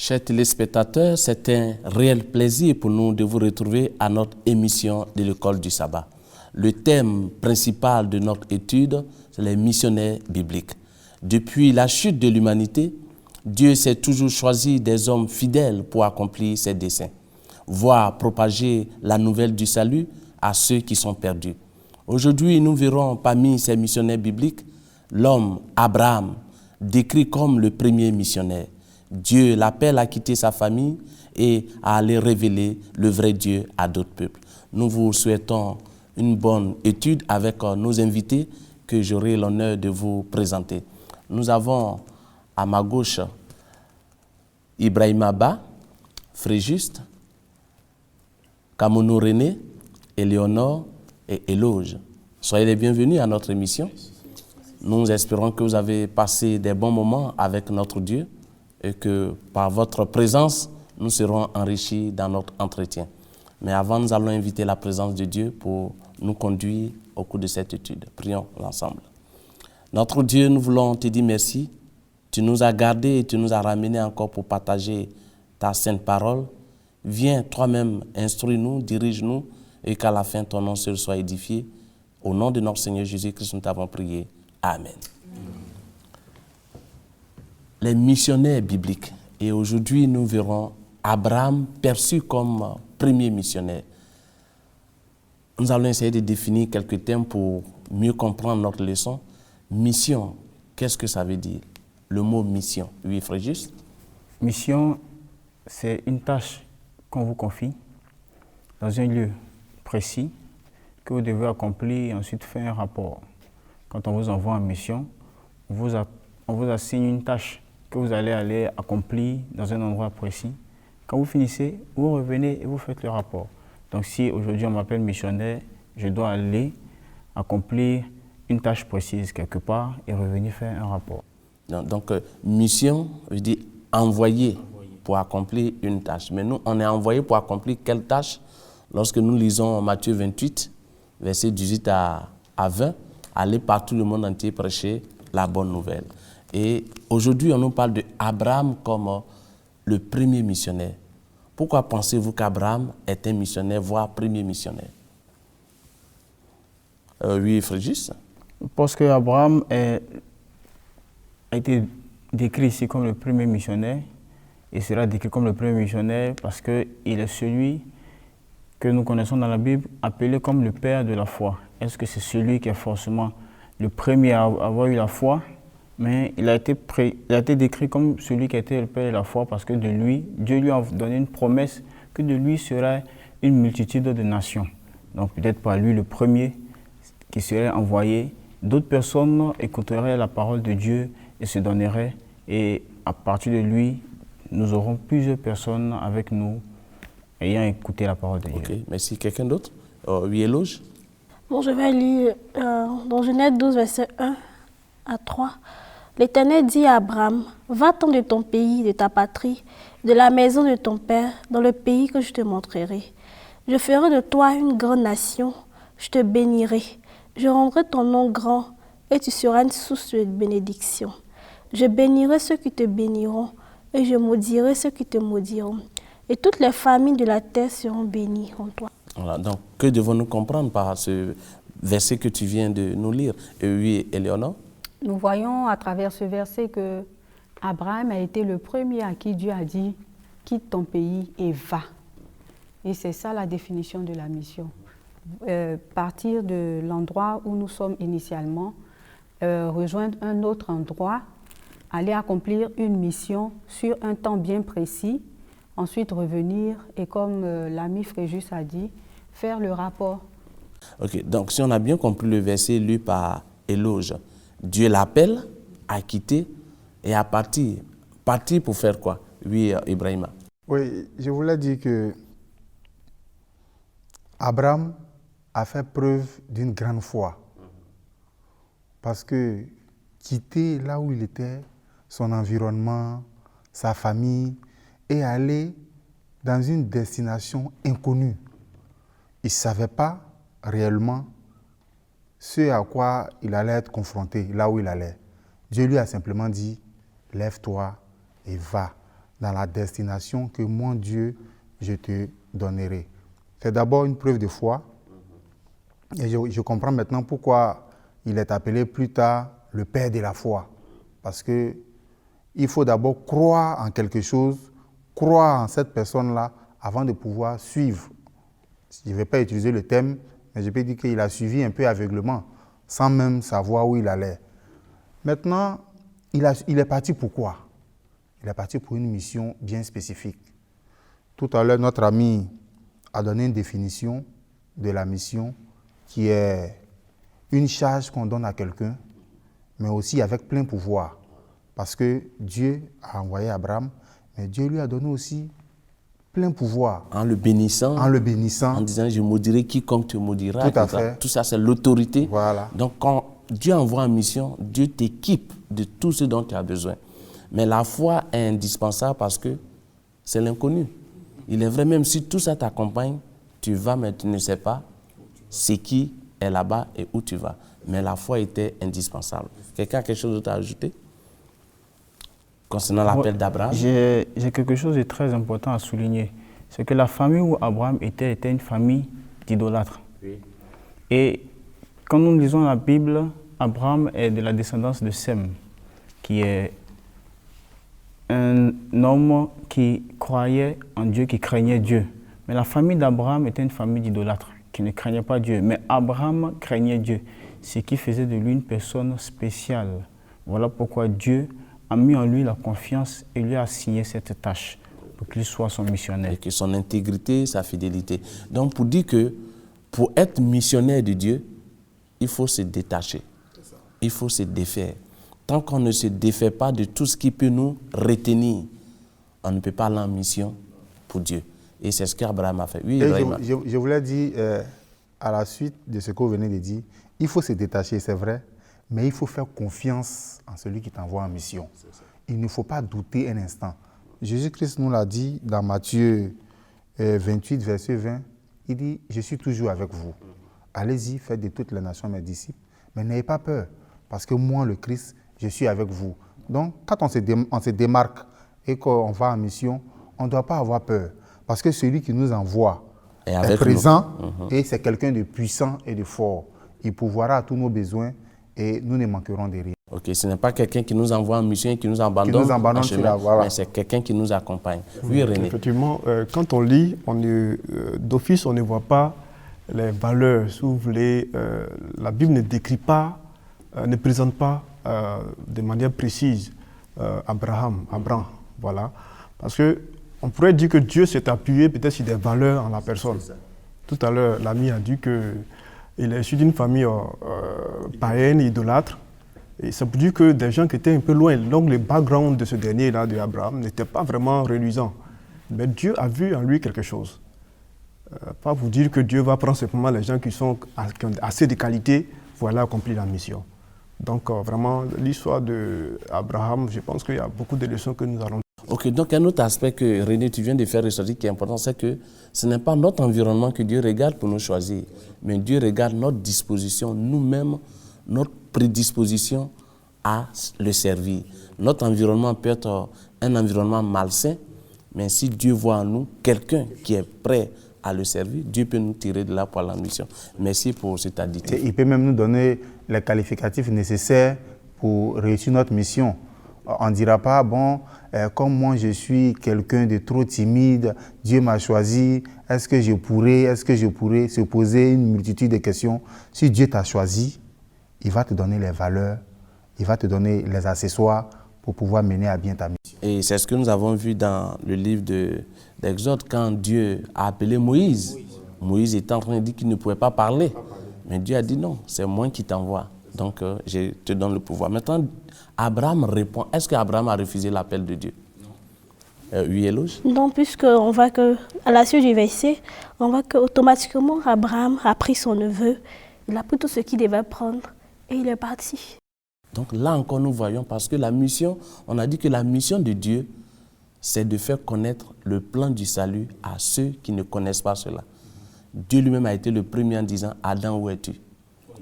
Chers téléspectateurs, c'est un réel plaisir pour nous de vous retrouver à notre émission de l'école du sabbat. Le thème principal de notre étude, c'est les missionnaires bibliques. Depuis la chute de l'humanité, Dieu s'est toujours choisi des hommes fidèles pour accomplir ses desseins, voire propager la nouvelle du salut à ceux qui sont perdus. Aujourd'hui, nous verrons parmi ces missionnaires bibliques l'homme Abraham, décrit comme le premier missionnaire. Dieu l'appelle à quitter sa famille et à aller révéler le vrai Dieu à d'autres peuples. Nous vous souhaitons une bonne étude avec nos invités que j'aurai l'honneur de vous présenter. Nous avons à ma gauche Ibrahima Ba, Fréjuste, Kamounou René, Éléonore et Éloge. Soyez les bienvenus à notre émission. Nous espérons que vous avez passé des bons moments avec notre Dieu et que par votre présence, nous serons enrichis dans notre entretien. Mais avant, nous allons inviter la présence de Dieu pour nous conduire au cours de cette étude. Prions ensemble. Notre Dieu, nous voulons te dire merci. Tu nous as gardés et tu nous as ramenés encore pour partager ta sainte parole. Viens toi-même, instruis-nous, dirige-nous et qu'à la fin, ton nom seul soit édifié. Au nom de notre Seigneur Jésus-Christ, nous t'avons prié. Amen. Les missionnaires bibliques. Et aujourd'hui, nous verrons Abraham perçu comme premier missionnaire. Nous allons essayer de définir quelques thèmes pour mieux comprendre notre leçon. Mission, qu'est-ce que ça veut dire? Le mot mission. Oui, Fréjuste? Mission, c'est une tâche qu'on vous confie dans un lieu précis que vous devez accomplir et ensuite faire un rapport. Quand on vous envoie en mission, on vous assigne une tâche que vous allez aller accomplir dans un endroit précis. Quand vous finissez, vous revenez et vous faites le rapport. Donc si aujourd'hui on m'appelle missionnaire, je dois aller accomplir une tâche précise quelque part et revenir faire un rapport. Donc mission veut dire envoyer pour accomplir une tâche. Mais nous, on est envoyé pour accomplir quelle tâche? Lorsque nous lisons Matthieu 28, versets 18 à 20, aller par tout le monde entier prêcher la bonne nouvelle. Et aujourd'hui, on nous parle de Abraham comme le premier missionnaire. Pourquoi pensez-vous qu'Abraham est un missionnaire, voire premier missionnaire? Oui, Fréjuste? Parce qu'Abraham a été décrit ici comme le premier missionnaire. Il sera décrit comme le premier missionnaire parce qu'il est celui que nous connaissons dans la Bible, appelé comme le père de la foi. Est-ce que c'est celui qui est forcément le premier à avoir eu la foi? Mais il a été décrit comme celui qui a été le père de la foi parce que de lui, Dieu lui a donné une promesse que de lui serait une multitude de nations. Donc peut-être pas lui le premier qui serait envoyé. D'autres personnes écouteraient la parole de Dieu et se donneraient. Et à partir de lui, nous aurons plusieurs personnes avec nous ayant écouté la parole de Dieu. Ok, merci. Quelqu'un d'autre? Oui, Éloge? Bon, je vais lire dans Genèse 12, verset 1 à 3. L'Éternel dit à Abraham, « Va-t'en de ton pays, de ta patrie, de la maison de ton père, dans le pays que je te montrerai. Je ferai de toi une grande nation, je te bénirai, je rendrai ton nom grand, et tu seras une source de bénédiction. Je bénirai ceux qui te béniront, et je maudirai ceux qui te maudiront. Et toutes les familles de la terre seront bénies en toi. » Voilà, donc que devons-nous comprendre par ce verset que tu viens de nous lire? Et oui, Éléonore? Nous voyons à travers ce verset que Abraham a été le premier à qui Dieu a dit « quitte ton pays et va ». Et c'est ça la définition de la mission. Partir de l'endroit où nous sommes initialement, rejoindre un autre endroit, aller accomplir une mission sur un temps bien précis, ensuite revenir et comme l'ami Fréjus a dit, faire le rapport. Ok, donc si on a bien compris le verset lu par Éloge, Dieu l'appelle à quitter et à partir. Partir pour faire quoi? Oui, Ibrahima. Oui, je voulais dire que Abraham a fait preuve d'une grande foi. Parce que quitter là où il était, son environnement, sa famille, et aller dans une destination inconnue. Il ne savait pas réellement ce à quoi il allait être confronté, là où il allait. Dieu lui a simplement dit, lève-toi et va. dans la destination que mon Dieu, je te donnerai. C'est d'abord une preuve de foi. Et je comprends maintenant pourquoi il est appelé plus tard le père de la foi. Parce qu'il faut d'abord croire en quelque chose, croire en cette personne-là avant de pouvoir suivre. Je ne vais pas utiliser le thème, mais je peux dire qu'il a suivi un peu aveuglement, sans même savoir où il allait. Maintenant, il est parti pour quoi? Il est parti pour une mission bien spécifique. Tout à l'heure, notre ami a donné une définition de la mission qui est une charge qu'on donne à quelqu'un, mais aussi avec plein pouvoir. Parce que Dieu a envoyé Abraham, mais Dieu lui a donné aussi plein pouvoir. En le bénissant. En le bénissant. En disant, je maudirai quiconque te maudira. Tout à fait. Tout ça, c'est l'autorité. Voilà. Donc, quand Dieu envoie en mission, Dieu t'équipe de tout ce dont tu as besoin. Mais la foi est indispensable parce que c'est l'inconnu. Il est vrai, même si tout ça t'accompagne, tu vas, mais tu ne sais pas c'est qui est là-bas et où tu vas. Mais la foi était indispensable. Quelqu'un a quelque chose d'autre à ajouter concernant l'appel d'Abraham? J'ai quelque chose de très important à souligner. C'est que la famille où Abraham était une famille d'idolâtres. Oui. Et quand nous lisons la Bible, Abraham est de la descendance de Sem, qui est un homme qui croyait en Dieu, qui craignait Dieu. Mais la famille d'Abraham était une famille d'idolâtres, qui ne craignait pas Dieu. Mais Abraham craignait Dieu, ce qui faisait de lui une personne spéciale. Voilà pourquoi Dieu a mis en lui la confiance et lui a assigné cette tâche pour qu'il soit son missionnaire. Et que son intégrité, sa fidélité. Donc pour dire que pour être missionnaire de Dieu, il faut se détacher. Il faut se défaire. Tant qu'on ne se défait pas de tout ce qui peut nous retenir, on ne peut pas aller en mission pour Dieu. Et c'est ce qu'Abraham a fait. Oui, je voulais dire, à la suite de ce que vous venez de dire, il faut se détacher, c'est vrai, mais il faut faire confiance en celui qui t'envoie en mission. Il ne faut pas douter un instant. Jésus-Christ nous l'a dit dans Matthieu 28, verset 20, il dit « Je suis toujours avec vous. Allez-y, faites de toutes les nations mes disciples, mais n'ayez pas peur, parce que moi, le Christ, je suis avec vous. » Donc, quand on se démarque et qu'on va en mission, on ne doit pas avoir peur, parce que celui qui nous envoie est présent et c'est quelqu'un de puissant et de fort. Il pourvoira à tous nos besoins et nous ne manquerons de rien. Ok, ce n'est pas quelqu'un qui nous envoie en mission et qui nous abandonne, en chemin, voilà. Mais c'est quelqu'un qui nous accompagne. Oui, René. Effectivement, quand on lit, d'office, on ne voit pas les valeurs. Si vous voulez, la Bible ne décrit pas, ne présente pas de manière précise Abraham, voilà. Parce qu'on pourrait dire que Dieu s'est appuyé peut-être sur des valeurs en la personne. Tout à l'heure, l'ami a dit qu'il est issu d'une famille païenne, idolâtre. Et ça veut dire que des gens qui étaient un peu loin, donc le background de ce dernier-là, de Abraham, n'était pas vraiment reluisant. Mais Dieu a vu en lui quelque chose. Pas vous dire que Dieu va prendre simplement les gens qui ont assez de qualité pour aller accomplir la mission. Donc vraiment, l'histoire d'Abraham, je pense qu'il y a beaucoup de leçons que nous allons. Ok, donc un autre aspect que René, tu viens de faire ressortir qui est important, c'est que ce n'est pas notre environnement que Dieu regarde pour nous choisir, mais Dieu regarde notre disposition, nous-mêmes, notre prédisposition à le servir. Notre environnement peut être un environnement malsain, mais si Dieu voit en nous quelqu'un qui est prêt à le servir, Dieu peut nous tirer de là pour la mission. Merci pour cet additif. Il peut même nous donner les qualificatifs nécessaires pour réussir notre mission. On ne dira pas, bon, comme moi je suis quelqu'un de trop timide, Dieu m'a choisi, est-ce que je pourrais se poser une multitude de questions. Si Dieu t'a choisi, il va te donner les valeurs, il va te donner les accessoires pour pouvoir mener à bien ta mission. Et c'est ce que nous avons vu dans le livre d'Exode, quand Dieu a appelé Moïse. Moïse était en train de dire qu'il ne pouvait pas parler. Mais Dieu a dit non, c'est moi qui t'envoie. Donc, je te donne le pouvoir. Maintenant, Abraham répond. Est-ce qu'Abraham a refusé l'appel de Dieu? Oui, Eloge? Non, puisqu'on voit qu'à la suite du verset, on voit qu'automatiquement, Abraham a pris son neveu, il a pris tout ce qu'il devait prendre et il est parti. Donc là encore, nous voyons, parce que la mission, on a dit que la mission de Dieu, c'est de faire connaître le plan du salut à ceux qui ne connaissent pas cela. Dieu lui-même a été le premier en disant « Adam, où es-tu »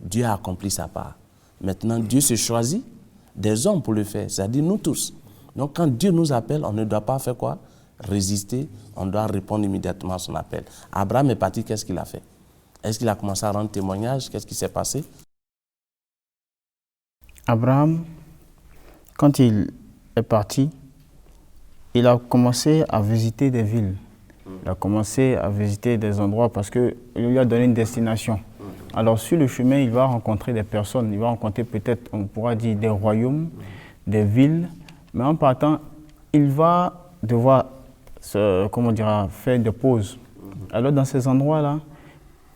Dieu a accompli sa part. Maintenant, Dieu se choisit des hommes pour le faire, c'est-à-dire nous tous. Donc quand Dieu nous appelle, on ne doit pas faire quoi? Résister, on doit répondre immédiatement à son appel. Abraham est parti, qu'est-ce qu'il a fait? Est-ce qu'il a commencé à rendre témoignage? Qu'est-ce qui s'est passé? Abraham, quand il est parti, il a commencé à visiter des villes. Il a commencé à visiter des endroits parce qu'il lui a donné une destination. Alors sur le chemin, il va rencontrer des personnes. Il va rencontrer peut-être, on pourra dire, des royaumes, des villes. Mais en partant, il va devoir faire des pauses. Alors dans ces endroits-là,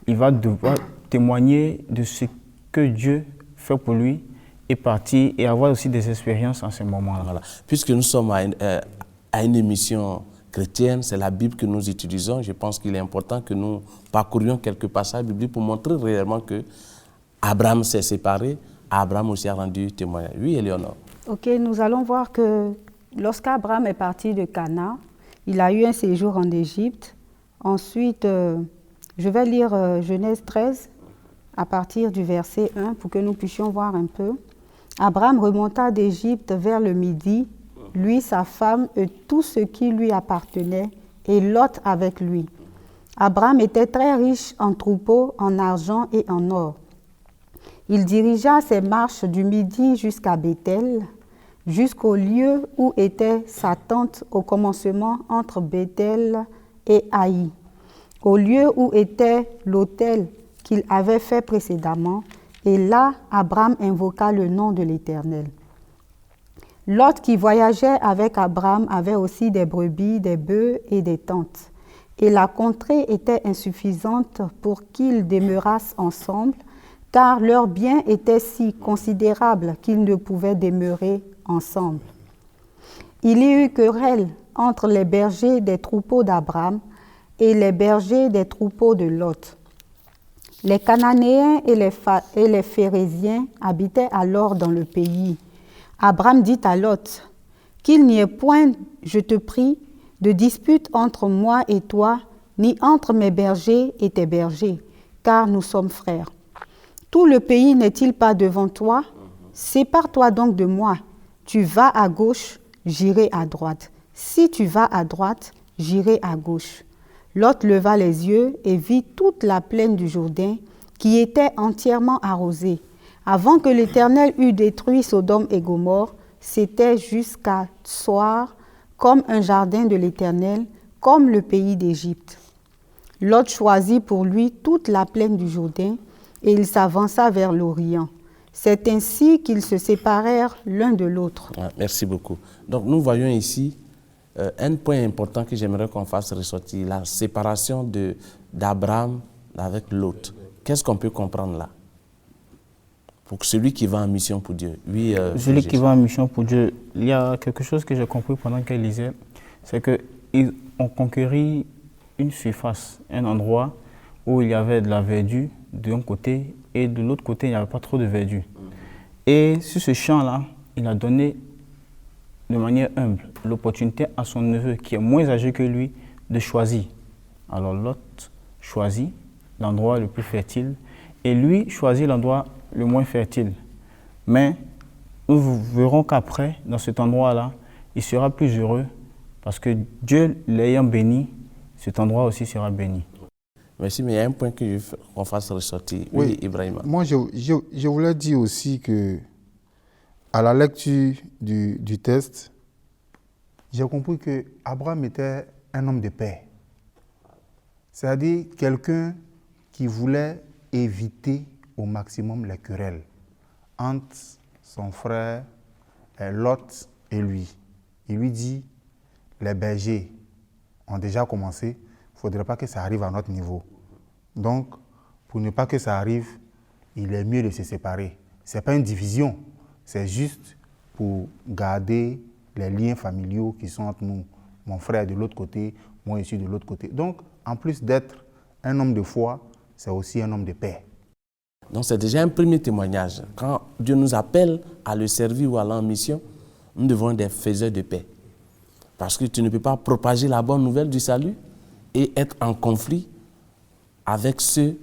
il va devoir témoigner de ce que Dieu fait pour lui et partir et avoir aussi des expériences en ce moment-là. Voilà. Puisque nous sommes à une émission chrétienne, c'est la Bible que nous utilisons. Je pense qu'il est important que nous parcourions quelques passages bibliques pour montrer réellement que Abraham s'est séparé, Abraham aussi a rendu témoignage. Oui, Éléonore. Ok, nous allons voir que lorsqu'Abraham est parti de Canaan, il a eu un séjour en Égypte. Ensuite, je vais lire Genèse 13 à partir du verset 1 pour que nous puissions voir un peu. Abraham remonta d'Égypte vers le midi, lui, sa femme et tout ce qui lui appartenait, et Lot avec lui. Abraham était très riche en troupeaux, en argent et en or. Il dirigea ses marches du midi jusqu'à Béthel, jusqu'au lieu où était sa tente au commencement entre Béthel et Haï, au lieu où était l'autel qu'il avait fait précédemment, et là, Abraham invoqua le nom de l'Éternel. Lot, qui voyageait avec Abraham, avait aussi des brebis, des bœufs et des tentes. Et la contrée était insuffisante pour qu'ils demeurassent ensemble, car leurs biens étaient si considérables qu'ils ne pouvaient demeurer ensemble. Il y eut querelle entre les bergers des troupeaux d'Abraham et les bergers des troupeaux de Lot. Les Cananéens et les Phéréziens habitaient alors dans le pays. Abraham dit à Lot, « Qu'il n'y ait point, je te prie, de dispute entre moi et toi, ni entre mes bergers et tes bergers, car nous sommes frères. Tout le pays n'est-il pas devant toi? Sépare-toi donc de moi. Tu vas à gauche, j'irai à droite. Si tu vas à droite, j'irai à gauche. » Lot leva les yeux et vit toute la plaine du Jourdain qui était entièrement arrosée. Avant que l'Éternel eût détruit Sodome et Gomorrhe, c'était jusqu'à soir comme un jardin de l'Éternel, comme le pays d'Égypte. Lot choisit pour lui toute la plaine du Jourdain et il s'avança vers l'Orient. C'est ainsi qu'ils se séparèrent l'un de l'autre. Merci beaucoup. Donc nous voyons ici un point important que j'aimerais qu'on fasse ressortir, la séparation d'Abraham avec Lot. Qu'est-ce qu'on peut comprendre là? Pour celui qui va en mission pour Dieu. Oui, celui qui va en mission pour Dieu, il y a quelque chose que j'ai compris pendant qu'elle lisait, c'est qu'ils ont conquéri une surface, un endroit où il y avait de la verdure d'un côté et de l'autre côté, il n'y avait pas trop de verdure. Et sur ce champ-là, il a donné de manière humble l'opportunité à son neveu, qui est moins âgé que lui, de choisir. Alors Lot choisit l'endroit le plus fertile et lui choisit l'endroit le moins fertile. Mais nous verrons qu'après, dans cet endroit-là, il sera plus heureux parce que Dieu l'ayant béni, cet endroit aussi sera béni. Merci, mais il y a un point que je veux qu'on fasse ressortir. Oui, Ibrahima. Moi, je voulais dire aussi que, à la lecture du texte, j'ai compris que Abraham était un homme de paix. C'est-à-dire quelqu'un qui voulait éviter au maximum les querelles entre son frère Lot et lui. Il lui dit, les bergers ont déjà commencé, il ne faudrait pas que ça arrive à notre niveau. Donc, pour ne pas que ça arrive, il est mieux de se séparer. Ce n'est pas une division, c'est juste pour garder les liens familiaux qui sont entre nous. Mon frère est de l'autre côté, moi je suis de l'autre côté. Donc, en plus d'être un homme de foi, c'est aussi un homme de paix. Donc c'est déjà un premier témoignage. Quand Dieu nous appelle à le servir ou à aller en mission, nous devons être des faiseurs de paix. Parce que tu ne peux pas propager la bonne nouvelle du salut et être en conflit avec ceux,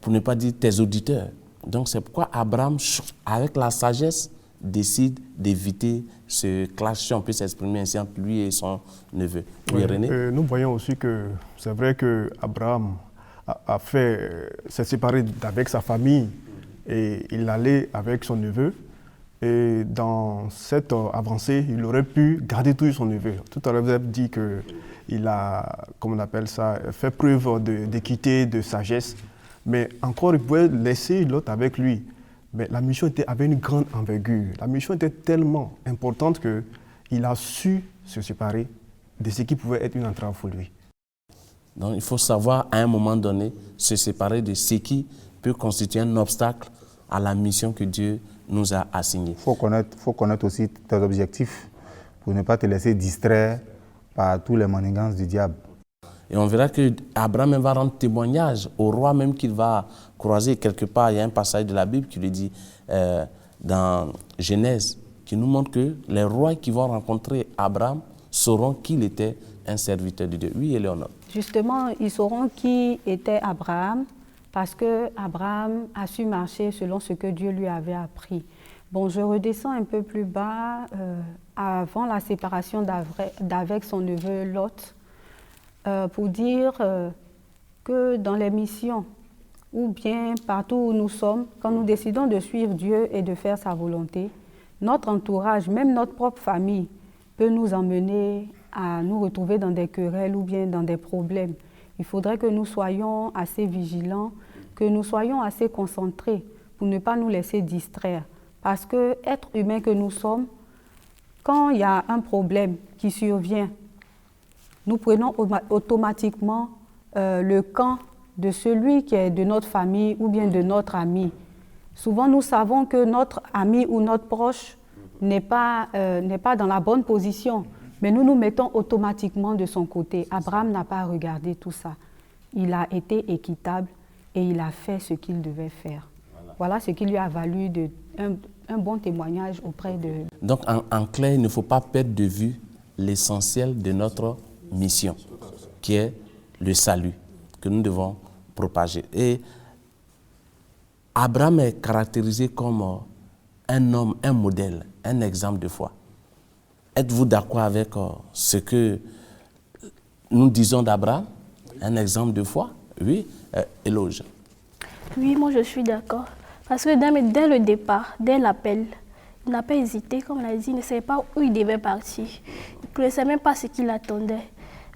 pour ne pas dire tes auditeurs. Donc c'est pourquoi Abraham, avec la sagesse décide d'éviter ce clash, si on peut s'exprimer ainsi, entre lui et son neveu. Oui, Oui, René? nous voyons aussi que c'est vrai qu'Abraham s'est séparé d'avec sa famille et il allait avec son neveu. Et dans cette avancée, il aurait pu garder toujours son neveu. Tout à l'heure, vous avez dit qu'il a, comment on appelle ça, fait preuve d'équité, de sagesse. Mais encore, il pouvait laisser l'autre avec lui. Mais la mission avait une grande envergure. La mission était tellement importante qu'il a su se séparer de ce qui pouvait être une entrave pour lui. Donc il faut savoir à un moment donné se séparer de ce qui peut constituer un obstacle à la mission que Dieu nous a assignée. Il faut connaître aussi tes objectifs pour ne pas te laisser distraire par tous les manigances du diable. Et on verra que Abraham va rendre témoignage au roi même qu'il va croiser quelque part. Il y a un passage de la Bible qui lui dit dans Genèse, qui nous montre que les rois qui vont rencontrer Abraham sauront qu'il était un serviteur de Dieu. Oui, Éléonore. Justement, ils sauront qui était Abraham parce que Abraham a su marcher selon ce que Dieu lui avait appris. Bon, je redescends un peu plus bas. Avant la séparation d'avec son neveu Lot, pour dire que dans les missions, ou bien partout où nous sommes, quand nous décidons de suivre Dieu et de faire sa volonté, notre entourage, même notre propre famille, peut nous emmener à nous retrouver dans des querelles ou bien dans des problèmes. Il faudrait que nous soyons assez vigilants, que nous soyons assez concentrés pour ne pas nous laisser distraire. Parce que, être humain que nous sommes, quand il y a un problème qui survient, nous prenons automatiquement le camp de celui qui est de notre famille ou bien de notre ami. Souvent, nous savons que notre ami ou notre proche n'est pas dans la bonne position, mais nous nous mettons automatiquement de son côté. Abraham n'a pas regardé tout ça. Il a été équitable et il a fait ce qu'il devait faire. Voilà ce qui lui a valu un bon témoignage auprès de... Donc, en clair, il ne faut pas perdre de vue l'essentiel de notre mission, qui est le salut que nous devons propager. Et Abraham est caractérisé comme un homme, un modèle, un exemple de foi. Êtes-vous d'accord avec ce que nous disons d'Abraham? Un exemple de foi? Oui, Éloge. Oui, moi je suis d'accord. Parce que dès le départ, dès l'appel, il n'a pas hésité, comme on a dit, il ne savait pas où il devait partir. Il ne connaissait même pas ce qu'il attendait.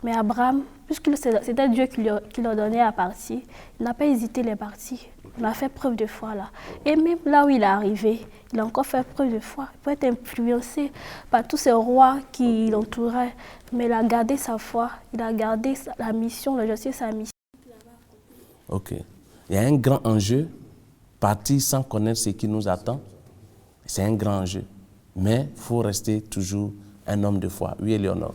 Mais Abraham, puisque c'était Dieu qui lui ordonnait à partir, il n'a pas hésité, il est parti. Il a fait preuve de foi là. Et même là où il est arrivé, il a encore fait preuve de foi. Il peut être influencé par tous ces rois qui l'entouraient. Mais il a gardé sa foi, il a gardé la mission, le justice, sa mission. Ok. Il y a un grand enjeu, partir sans connaître ce qui nous attend. C'est un grand enjeu. Mais il faut rester toujours un homme de foi. Oui, Éléonore.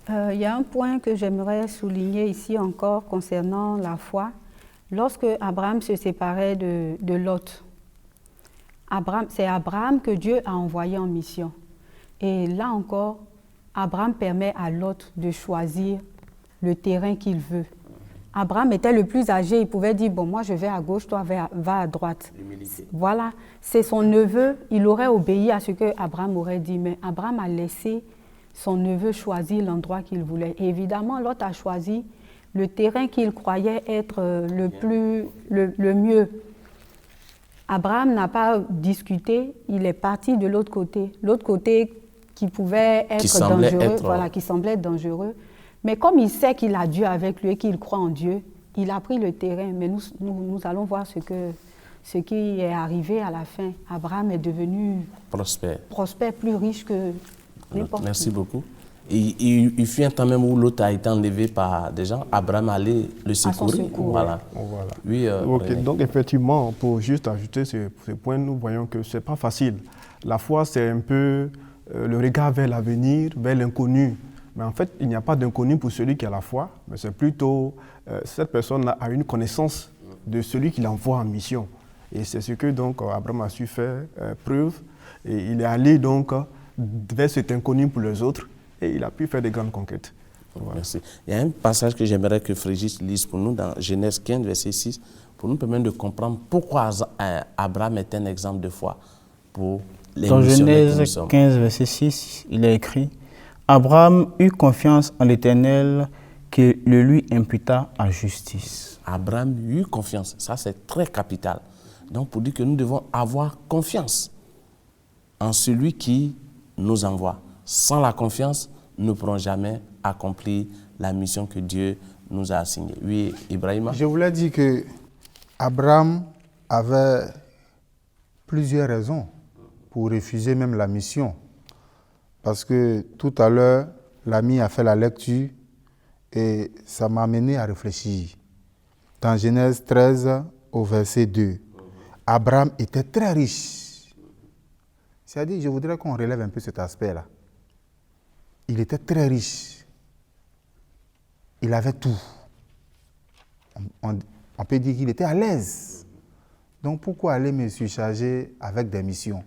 Il y a un point que j'aimerais souligner ici encore concernant la foi. Lorsque Abraham se séparait de Lot, c'est Abraham que Dieu a envoyé en mission. Et là encore, Abraham permet à Lot de choisir le terrain qu'il veut. Abraham était le plus âgé, il pouvait dire, bon, moi je vais à gauche, toi va à droite. Voilà, c'est son neveu, il aurait obéi à ce que Abraham aurait dit, mais Abraham a laissé son neveu choisir l'endroit qu'il voulait. Et évidemment, Lot a choisi le terrain qu'il croyait être le mieux. Abraham n'a pas discuté, il est parti de l'autre côté qui pouvait être dangereux, qui semblait être dangereux. Mais comme il sait qu'il a Dieu avec lui et qu'il croit en Dieu, il a pris le terrain. Mais nous allons voir ce qui est arrivé à la fin. Abraham est devenu prospère, plus riche que n'importe qui. Merci beaucoup. Il fut un temps même où l'autre a été enlevé par des gens. Abraham allait le secourir. Voilà. Oui, okay. Donc effectivement, pour juste ajouter ce point, nous voyons que ce n'est pas facile. La foi, c'est un peu le regard vers l'avenir, vers l'inconnu. Mais en fait, il n'y a pas d'inconnu pour celui qui a la foi, mais c'est plutôt cette personne a une connaissance de celui qui l'envoie en mission. Et c'est ce que donc Abraham a su faire preuve. Et il est allé donc vers cet inconnu pour les autres et il a pu faire de grandes conquêtes. Voilà. Merci. Il y a un passage que j'aimerais que Frégis lise pour nous dans Genèse 15, verset 6, pour nous permettre de comprendre pourquoi Abraham est un exemple de foi pour les Dans missionnaires que nous Genèse sommes. 15, verset 6, il est écrit « Abraham eut confiance en l'Éternel qui le lui imputa à justice. Abraham eut confiance. Ça, c'est très capital. Donc, pour dire que nous devons avoir confiance en celui qui nous envoie. Sans la confiance, nous ne pourrons jamais accomplir la mission que Dieu nous a assignée. Oui, Ibrahima? Je voulais dire que Abraham avait plusieurs raisons pour refuser même la mission. Parce que tout à l'heure, l'ami a fait la lecture et ça m'a amené à réfléchir. Dans Genèse 13, au verset 2, Abraham était très riche. C'est-à-dire, je voudrais qu'on relève un peu cet aspect-là. Il était très riche. Il avait tout. On peut dire qu'il était à l'aise. Donc pourquoi aller me surcharger avec des missions?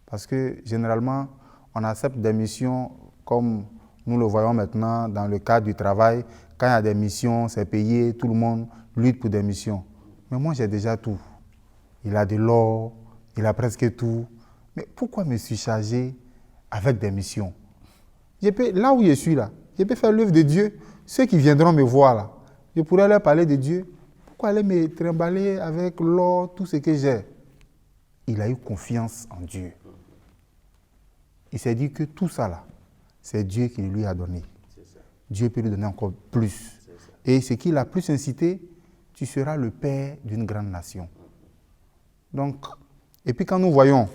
Parce que généralement, on accepte des missions comme nous le voyons maintenant dans le cadre du travail. Quand il y a des missions, c'est payé, tout le monde lutte pour des missions. Mais moi, j'ai déjà tout. Il a de l'or, il a presque tout. Mais pourquoi me surcharger avec des missions? Là où je suis là, je peux faire l'œuvre de Dieu. Ceux qui viendront me voir là, je pourrais leur parler de Dieu. Pourquoi aller me trimballer avec l'or, tout ce que j'ai? Il a eu confiance en Dieu. Il s'est dit que tout ça là, c'est Dieu qui lui a donné. Dieu peut lui donner encore plus. Et ce qui l'a plus incité, tu seras le père d'une grande nation. Donc, et puis quand nous voyons,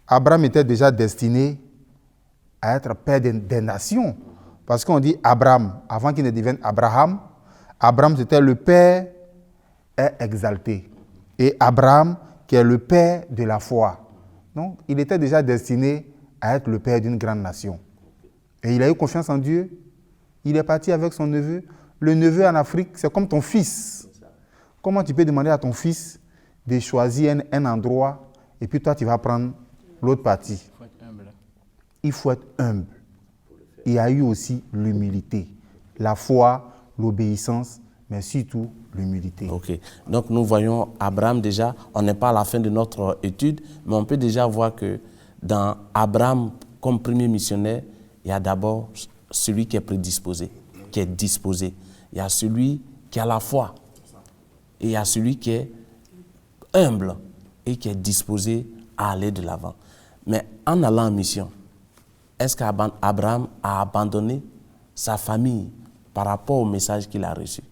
Abraham était déjà destiné à être père des nations. Parce qu'on dit Abraham, avant qu'il ne devienne Abraham, Abraham c'était le père est exalté. Et Abraham qui est le père de la foi. Donc, il était déjà destiné à être le père d'une grande nation. Et il a eu confiance en Dieu. Il est parti avec son neveu. Le neveu en Afrique, c'est comme ton fils. Comment tu peux demander à ton fils de choisir un endroit et puis toi, tu vas prendre l'autre partie? Il faut être humble. Il y a eu aussi l'humilité, la foi, l'obéissance, mais surtout l'humilité. Ok. Donc nous voyons Abraham déjà, on n'est pas à la fin de notre étude, mais on peut déjà voir que dans Abraham, comme premier missionnaire, il y a d'abord celui qui est prédisposé, qui est disposé. Il y a celui qui a la foi. Et il y a celui qui est humble et qui est disposé à aller de l'avant. Mais en allant en mission, est-ce qu'Abraham a abandonné sa famille par rapport au message qu'il a reçu?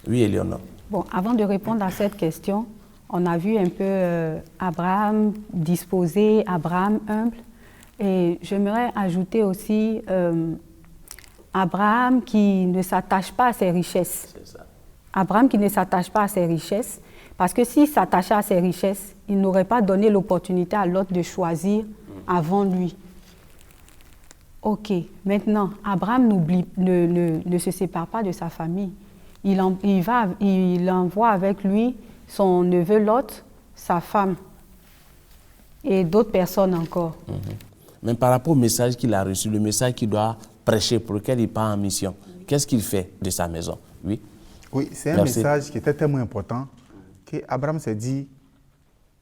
Oui, Éléonore. Bon, avant de répondre à cette question, on a vu un peu Abraham disposé, Abraham humble. Et j'aimerais ajouter aussi Abraham qui ne s'attache pas à ses richesses. C'est ça. Abraham qui ne s'attache pas à ses richesses, parce que s'il s'attachait à ses richesses, il n'aurait pas donné l'opportunité à l'autre de choisir avant lui. Ok, maintenant, Abraham ne se sépare pas de sa famille. Il envoie avec lui son neveu Lot, sa femme et d'autres personnes encore. Mais par rapport au message qu'il a reçu, le message qu'il doit prêcher, pour lequel il part en mission, qu'est-ce qu'il fait de sa maison? Oui, oui, c'est un Merci. message qui était tellement important qu'Abraham s'est dit,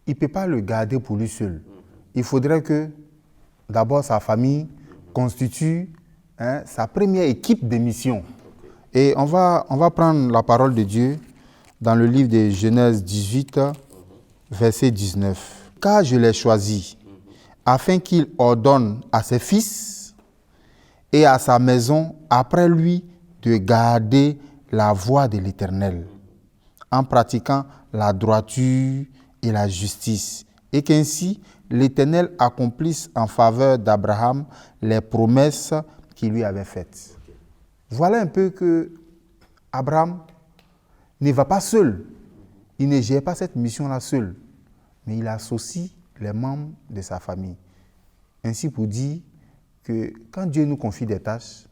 il ne peut pas le garder pour lui seul. Il faudrait que d'abord sa famille constitue sa première équipe de mission. Et on va prendre la parole de Dieu dans le livre de Genèse 18, verset 19. « Car je l'ai choisi, afin qu'il ordonne à ses fils et à sa maison après lui de garder la voie de l'Éternel, en pratiquant la droiture et la justice, et qu'ainsi l'Éternel accomplisse en faveur d'Abraham les promesses qu'il lui avait faites. » Voilà un peu que Abraham ne va pas seul. Il ne gère pas cette mission-là seul, mais il associe les membres de sa famille. Ainsi pour dire que quand Dieu nous confie des tâches,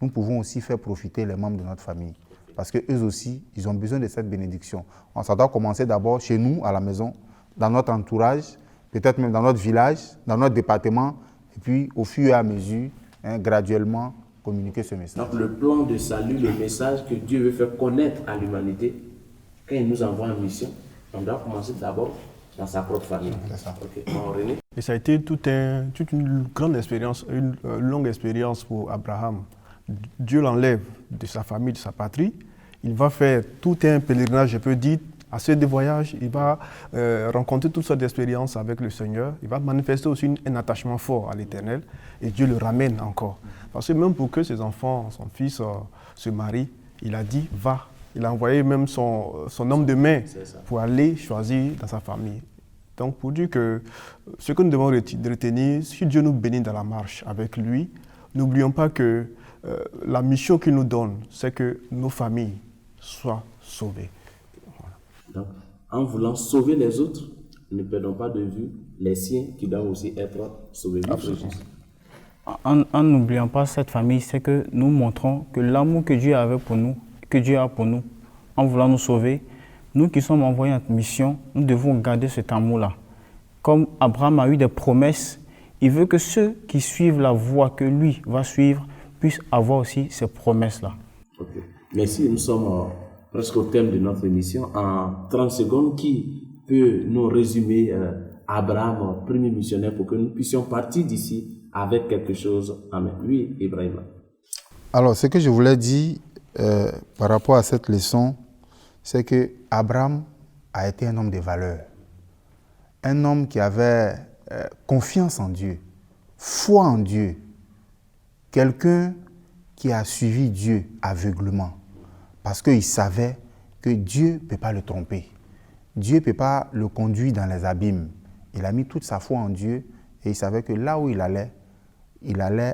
nous pouvons aussi faire profiter les membres de notre famille. Parce qu'eux aussi, ils ont besoin de cette bénédiction. Ça doit commencer d'abord chez nous, à la maison, dans notre entourage, peut-être même dans notre village, dans notre département, et puis au fur et à mesure, graduellement, communiquer ce message. Donc le plan de salut, le message que Dieu veut faire connaître à l'humanité, quand il nous envoie en mission, on doit commencer d'abord dans sa propre famille. C'est ça. Ok. Bon, René. Et ça a été toute une grande expérience, une longue expérience pour Abraham. Dieu l'enlève de sa famille, de sa patrie. Il va faire tout un pèlerinage, je peux dire, assez de voyages. Il va rencontrer toutes sortes d'expériences avec le Seigneur. Il va manifester aussi un attachement fort à l'Éternel. Et Dieu le ramène encore. Parce que même pour que ses enfants, son fils se marient, il a dit, va. Il a envoyé même son homme de main pour aller choisir dans sa famille. Donc pour dire que ce que nous devons retenir, si Dieu nous bénit dans la marche avec lui, n'oublions pas que la mission qu'il nous donne, c'est que nos familles soient sauvées. Voilà. Donc, en voulant sauver les autres, ne perdons pas de vue les siens qui doivent aussi être sauvés. En n'oubliant pas cette famille, c'est que nous montrons que l'amour que Dieu avait pour nous, que Dieu a pour nous, en voulant nous sauver, nous qui sommes envoyés en mission, nous devons garder cet amour-là. Comme Abraham a eu des promesses, il veut que ceux qui suivent la voie que lui va suivre puissent avoir aussi ces promesses-là. Okay. Merci, nous sommes presque au thème de notre émission. En 30 secondes, qui peut nous résumer Abraham, premier missionnaire, pour que nous puissions partir d'ici avec quelque chose en main? Oui, Ibrahim. Alors, ce que je voulais dire par rapport à cette leçon, c'est que Abraham a été un homme de valeur. Un homme qui avait confiance en Dieu, foi en Dieu. Quelqu'un qui a suivi Dieu aveuglement. Parce qu'il savait que Dieu ne peut pas le tromper. Dieu ne peut pas le conduire dans les abîmes. Il a mis toute sa foi en Dieu et il savait que là où il allait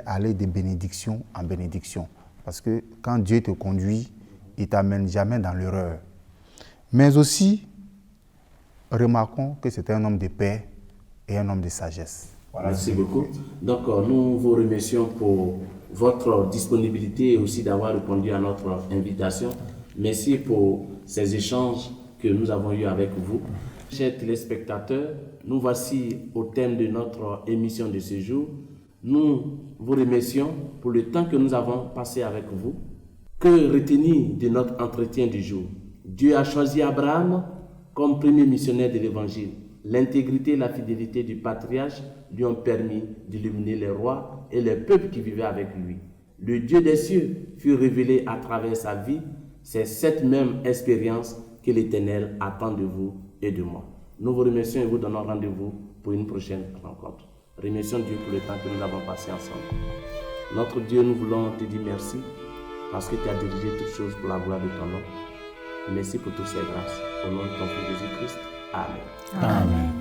aller de bénédiction en bénédiction. Parce que quand Dieu te conduit, il ne t'amène jamais dans l'erreur. Mais aussi, remarquons que c'était un homme de paix et un homme de sagesse. Voilà. Merci beaucoup. Donc, nous vous remercions pour votre disponibilité et aussi d'avoir répondu à notre invitation. Merci pour ces échanges que nous avons eus avec vous. Chers téléspectateurs, nous voici au thème de notre émission de ce jour. Nous vous remercions pour le temps que nous avons passé avec vous. Que retenir de notre entretien du jour? Dieu a choisi Abraham comme premier missionnaire de l'Évangile. L'intégrité et la fidélité du patriarche lui ont permis d'illuminer les rois et les peuples qui vivaient avec lui. Le Dieu des cieux fut révélé à travers sa vie. C'est cette même expérience que l'Éternel attend de vous et de moi. Nous vous remercions et vous donnons rendez-vous pour une prochaine rencontre. Remercions Dieu pour le temps que nous avons passé ensemble. Notre Dieu, nous voulons te dire merci parce que tu as dirigé toutes choses pour la gloire de ton nom. Merci pour toutes ces grâces. Au nom de ton Fils Jésus-Christ. Amen. Amen.